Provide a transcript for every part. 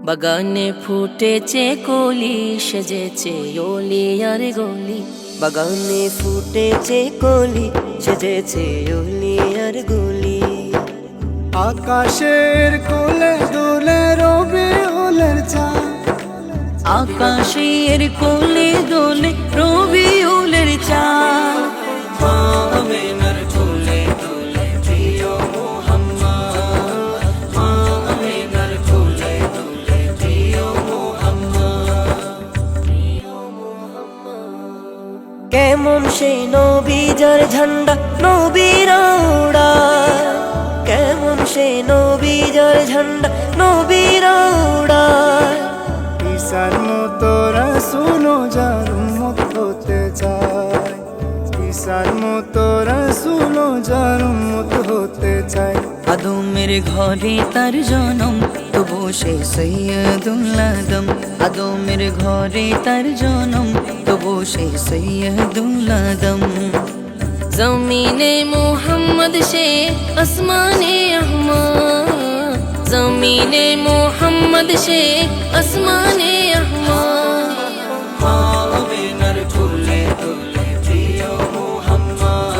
বাগানে ফুটেছে কলি, সেজেছে ওলি আর গলি। বাগানে ফুটেছে কলি, সেজেছে ওলি আর গলি। আকাশের কোলে দোলে রবিউলের চাঁদ, আকাশের কোলে দোলে রবিউলের চাঁদ। মা আমিনার কোলে দোলে প্রিয় মুহাম্মদ, মা আমিনার কোলে দোলে প্রিয় মুহাম্মদ, প্রিয় মুহাম্মদ। কেমন সেই নবী যার ঝান্ডা নবীরা উড়ায়, কেমন সেই নবী যার ঝান্ডা নবীরা উড়ায়। ঈসার মতো রাসূল যার উম্মত হতে চায়, ঈসার মতো রাসূল যার উম্মত হতে চায়। আদমের ঘরে তার জনম, তবু সে সৈয়দুল আদম। আদমের ঘরে তার জনম, তবু সে সৈয়দুল আদম। জমিনে মোহাম্মদ সে আসমানে আহমদ, জমিনে মোহাম্মদ সে আসমানে আহমদ। মা আমিনার কোলে দোলে প্রিয় মুহাম্মদ,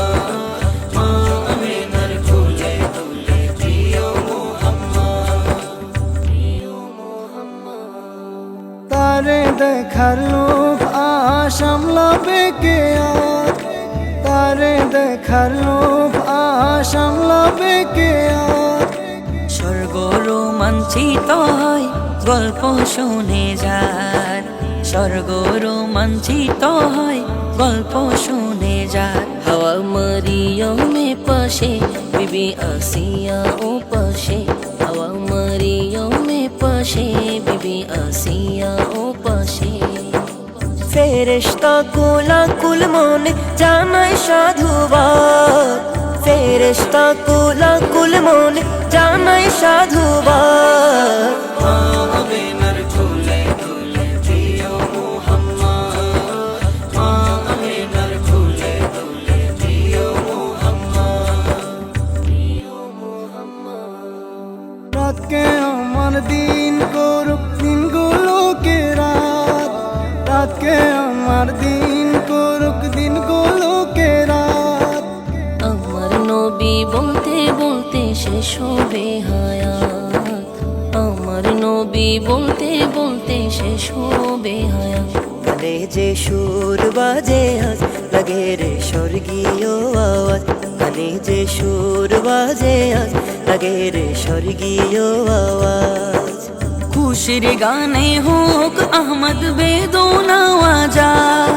মা আমিনার কোলে দোলে প্রিয় মুহাম্মদ, প্রিয় মুহাম্মদ। তারে দেখার লোভ সামলাবে কে আর, তারে দেখার লোভ সামলাবে কে আর। স্বর্গ রোমাঞ্চিত হয় গল্প শুনে যার, স্বর্গ রোমাঞ্চিত হয় গল্প শুনে যার। হাওয়া মরিয়মে পাশে, বিবি আসিয়া ও পাশে। হাওয়া মরিয়মে পাশে, বিবি আসিয়া ও পাশে। ফেরেশতা কুল মনে জানায় সাধুবাদ, ফেরেশতা কুল মনে জানায় সাধুবাদ। মা আমিনার কোলে দোলে প্রিয় মুহাম্মদ, মা আমিনার কোলে দোলে প্রিয় মুহাম্মদ, প্রিয় মুহাম্মদ। রাতকে আমার দিন করুক দিনগুলোকে রাত, রাতকে আমার দিন করুক দিনগুলোকে রাত। আমার নবী বলতে বলতে শেষ হবে হায়াত, আমার নবী বলতে বলতে শেষ হবে হায়াত। কানে যে সুর বাজে আজ লাগে রে স্বর্গীয় আওয়াজ, কানে যে সুর বাজে আজ লাগে রে স্বর্গীয় আওয়াজ। খুশির গানে হোক আহমদ বেদনা আজাদ,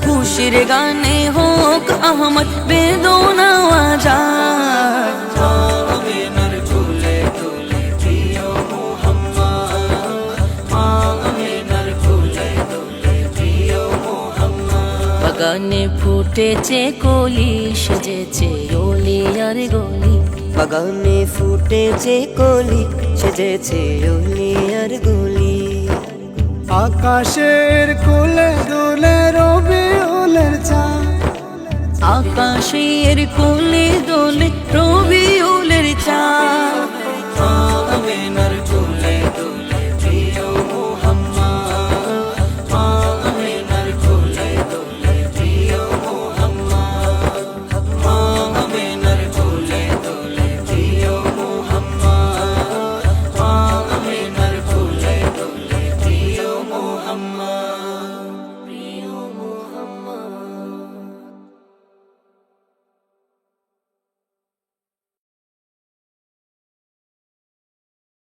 খুশির গানে হোক আহমদ বেদনা আজাদ। মা আমিনার কোলে দোলে প্রিয় মুহাম্মদ, মা আমিনার কোলে দোলে প্রিয় মুহাম্মদ। বাগানে ফুটেছে কলি, সেজেছে ওলি আর গলি। বাগানে ফুটেছে কলি, সেজেছে ওলি আর গলি। আকাশের কোলে দোলে রবিউলের চাঁদ, আকাশের কোলে দোলে রবিউলের চাঁদ। মা আমিনার